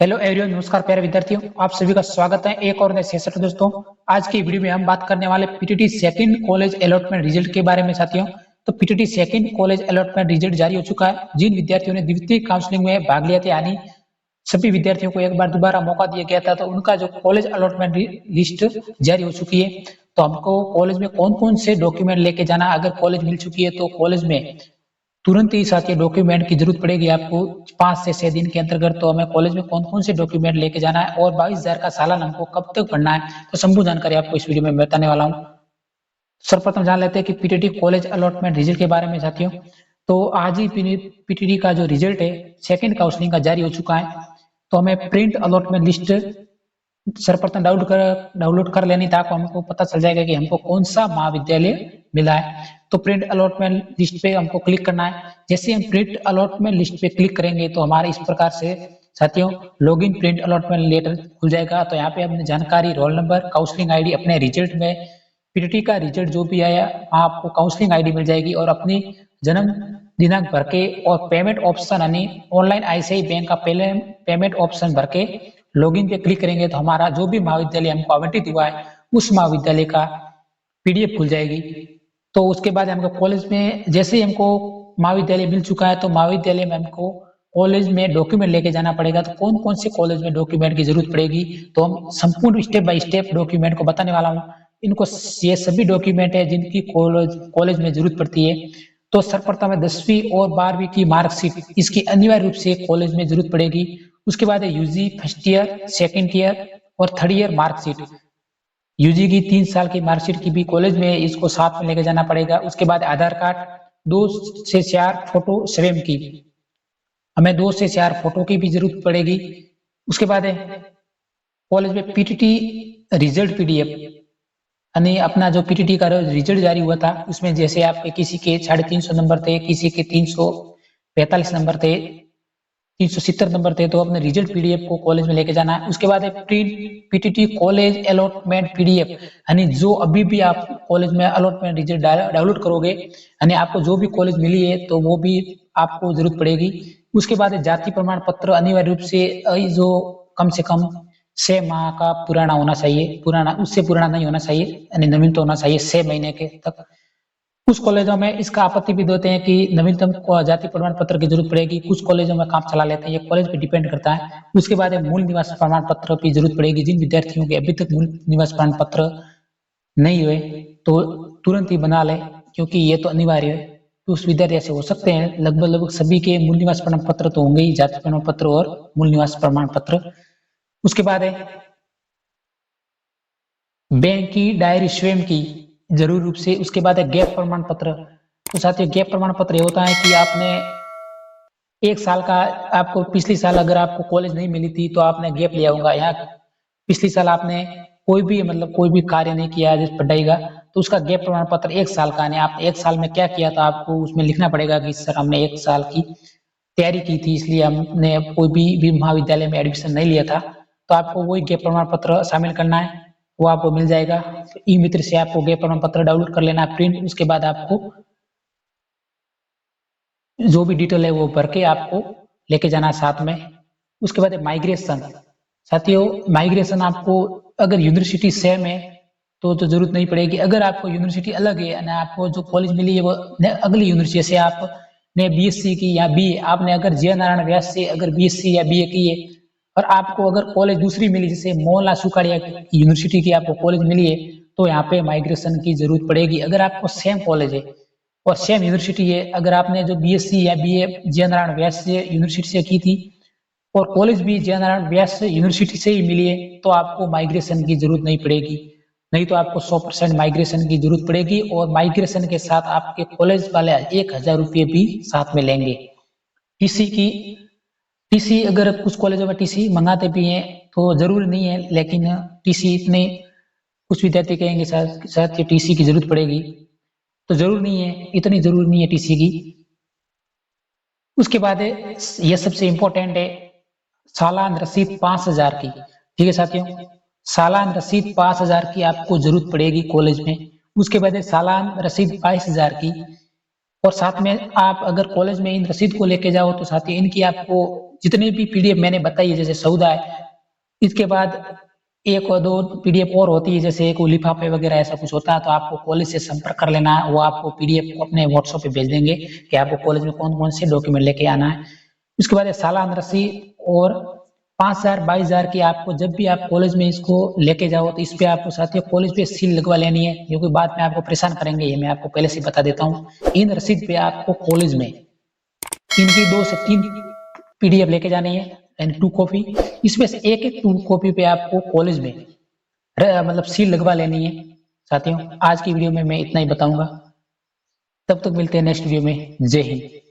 Hello everyone, नमस्कार प्यारे विद्यार्थियों, आप सभी का स्वागत है एक और नए सेशन में। दोस्तों, आज की वीडियो में हम बात करने वाले PTT second college allotment result के बारे में। साथियों, तो PTT second college allotment result जारी हो चुका है। जिन विद्यार्थियों ने द्वितीय काउंसलिंग में भाग लिया था, यानी सभी विद्यार्थियों को एक बार दोबारा मौका दिया गया था, तो उनका जो कॉलेज अलॉटमेंट लिस्ट जारी हो चुकी है। तो हमको कॉलेज में कौन कौन से डॉक्यूमेंट लेके जाना, अगर कॉलेज मिल चुकी है तो कॉलेज में तुरंत ही साथ ये डॉक्यूमेंट की जरूरत पड़ेगी आपको 5 से 6 दिन के अंतर्गत। तो हमें कॉलेज में कौन कौन से डॉक्यूमेंट लेके जाना है और 22,000 का सालाना हमको कब तक भरना है, तो संपूर्ण जानकारी आपको इस वीडियो में बताने वाला हूँ। सर्वप्रथम जान लेते हैं कि पीटीटी कॉलेज अलॉटमेंट रिजल्ट के बारे में। साथियों, तो आज ही पीटीटी का जो रिजल्ट है सेकंड काउंसलिंग का जारी हो चुका है। तो हमें प्रिंट अलॉटमेंट लिस्ट सर्वप्रथम डाउनलोड कर लेनी, ताकि हमको पता चल जाएगा कि हमको कौन सा महाविद्यालय मिला है। तो प्रिंट अलॉटमेंट लिस्ट पे हमको क्लिक करना है। जैसे हम प्रिंट अलॉटमेंट लिस्ट पे क्लिक करेंगे तो हमारे इस प्रकार से साथियों लॉगिन प्रिंट अलॉटमेंट लेटर खुल जाएगा। तो यहाँ पे अपनी जानकारी, रोल नंबर, काउंसलिंग आईडी, अपने रिजल्ट में पीटीटी का रिजल्ट जो भी आया आपको काउंसलिंग आईडी मिल जाएगी, और अपनी जन्म दिनांक भर के और पेमेंट ऑप्शन यानी ऑनलाइन आईसीआई बैंक का पहले पेमेंट ऑप्शन भर के लॉगिन पे क्लिक करेंगे तो हमारा जो भी महाविद्यालय हमको आवंटित हुआ है उस महाविद्यालय का पीडीएफ खुल जाएगी। तो उसके बाद हमको कॉलेज में जैसे ही हमको महाविद्यालय मिल चुका है तो महाविद्यालय में हमको कॉलेज में डॉक्यूमेंट लेके जाना पड़ेगा। तो कौन कौन से कॉलेज में डॉक्यूमेंट की जरूरत पड़ेगी, तो हम संपूर्ण स्टेप बाय स्टेप डॉक्यूमेंट को बताने वाला हूँ। इनको ये सभी डॉक्यूमेंट है जिनकी कॉलेज में जरूरत पड़ती है। तो सर्वप्रथम है 10वीं और 12वीं की मार्कशीट, इसकी अनिवार्य रूप से कॉलेज में जरूरत पड़ेगी। उसके बाद है UG first year, second year और थर्ड ईयर मार्कशीट। यूजी की 3 साल की मार्कशीट की भी कॉलेज में इसको साथ में लेके जाना पड़ेगा। उसके बाद आधार कार्ड 2 से 4 फोटो स्वयं की, हमें 2 से 4 फोटो की भी जरूरत पड़ेगी। उसके बाद है कॉलेज में पीटीटी रिजल्ट पीडीएफ, यानी अपना जो पीटीटी का रिजल्ट जारी हुआ था उसमें जैसे आपके किसी के 350 नंबर थे, किसी के 345 नंबर थे, 370 नंबर थे, तो अपने रिजल्ट पीडीएफ को कॉलेज में लेके जाना है। उसके बाद है print PTT college allotment PDF, यानी जो अभी भी आप कॉलेज में अलॉटमेंट रिजल्ट डाउनलोड करोगे, यानी आपको जो भी कॉलेज मिली है तो वो भी आपको जरूरत पड़ेगी। उसके बाद है जाति प्रमाण पत्र, अनिवार्य रूप से जो कम से कम 6 माह का पुराना होना चाहिए, पुराना उससे पुराना नहीं होना चाहिए, यानी नवीन तो होना चाहिए 6 महीने के तक। कुछ कॉलेजों में इसका आपत्ति भी देते हैं कि नवीनतम जाति प्रमाण पत्र की जरूरत पड़ेगी, कुछ कॉलेजों में काम चला लेते हैं, ये कॉलेज पे डिपेंड करता है। उसके बाद मूल निवास प्रमाण पत्र की जरूरत पड़ेगी। जिन विद्यार्थियों के अभी तक मूल निवास प्रमाण पत्र नहीं हुए तो तुरंत ही बना ले, क्योंकि ये तो अनिवार्य है। तो उस विद्यार्थी ऐसे हो सकते हैं, लगभग सभी के मूल निवास प्रमाण पत्र तो होंगे ही, जाति प्रमाण पत्र और मूल निवास प्रमाण पत्र। उसके बाद है बैंक की डायरी स्वयं की जरूर रूप से। उसके बाद है गैप प्रमाण पत्र। तो साथियों, गैप प्रमाण पत्र ये होता है कि आपने 1 साल का, आपको पिछली साल अगर आपको कॉलेज नहीं मिली थी तो आपने गैप लिया होगा, यहाँ पिछली साल आपने कोई भी कार्य नहीं किया जिस पढ़ाई का, तो उसका गैप प्रमाण पत्र 1 साल का है। आप 1 साल में क्या किया था आपको उसमें लिखना पड़ेगा कि सर हमने 1 साल की तैयारी की थी, इसलिए हमने कोई भी महाविद्यालय में एडमिशन नहीं लिया था, तो आपको वही गैप प्रमाण पत्र शामिल करना है, वो आपको मिल जाएगा। ई मित्र से आपको गैप प्रमाण पत्र डाउनलोड कर लेना है प्रिंट। उसके बाद आपको जो भी डिटेल है वो भर के आपको लेके जाना है साथ में। उसके बाद माइग्रेशन। साथियों, माइग्रेशन आपको अगर यूनिवर्सिटी सेम है तो जरूरत नहीं पड़ेगी। अगर आपको यूनिवर्सिटी अलग है यानी आपको जो कॉलेज मिली है वो अगली यूनिवर्सिटी से, आपने बीएससी की या बीए, आपने अगर जय नारायण व्यास से अगर बीएससी या बीए की है और आपको अगर कॉलेज दूसरी मिली, जैसे मोहनलाल सुखाड़िया यूनिवर्सिटी की आपको कॉलेज मिली है, तो यहाँ पे माइग्रेशन की जरूरत पड़ेगी। अगर आपको सेम कॉलेज है और सेम यूनिवर्सिटी है, अगर आपने जो बीएससी या बीए जय नारायण व्यास से यूनिवर्सिटी से की थी और कॉलेज भी जय नारायण व्यास यूनिवर्सिटी से ही मिली है, तो आपको माइग्रेशन की जरूरत नहीं पड़ेगी। नहीं तो आपको 100% माइग्रेशन की जरूरत पड़ेगी, और माइग्रेशन के साथ आपके कॉलेज वाले 1,000 रुपये भी साथ में लेंगे। टीसी अगर कुछ कॉलेजों में टीसी मंगाते भी हैं तो जरूरी नहीं है, लेकिन टीसी इतने कुछ विद्यार्थी कहेंगे सर टीसी की जरूरत पड़ेगी, तो जरूर नहीं है, इतनी जरूरी नहीं है टीसी की। उसके बाद यह सबसे इंपॉर्टेंट है सालाना रसीद 5,000 की। ठीक है साथियों, सालाना रसीद 5,000 की आपको जरूरत पड़ेगी कॉलेज में। उसके बाद सालाना रसीद 22,000 की, और साथ में आप अगर कॉलेज में इन रसीद को लेके जाओ तो साथ ही इनकी आपको जितने भी पीडीएफ मैंने बताई है, जैसे सौदा है, इसके बाद एक और दो पीडीएफ और होती है, जैसे एक लिफाफे वगैरह ऐसा कुछ होता है, तो आपको कॉलेज से संपर्क कर लेना है। वो आपको पीडीएफ को अपने व्हाट्सएप पे भेज देंगे कि आपको कॉलेज में कौन कौन से डॉक्यूमेंट लेके आना है। उसके बाद सालाना रसीद और 5,000 22,000 की आपको जब भी आप कॉलेज में इसको लेके जाओ तो इस पे आपको साथियों कॉलेज पे सील लगवा लेनी है, जो कि बाद में आपको परेशान करेंगे, ये मैं आपको पहले से बता देता हूँ। इन रसीद पे आपको कॉलेज में इनकी 2 से 3 पीडीएफ लेके जानी है, यानी 2 कॉपी। इसमें से एक 2 कॉपी पे आपको कॉलेज में मतलब सील लगवा लेनी है। साथियों आज की वीडियो में मैं इतना ही बताऊंगा, तब तक मिलते हैं नेक्स्ट वीडियो में। जय हिंद।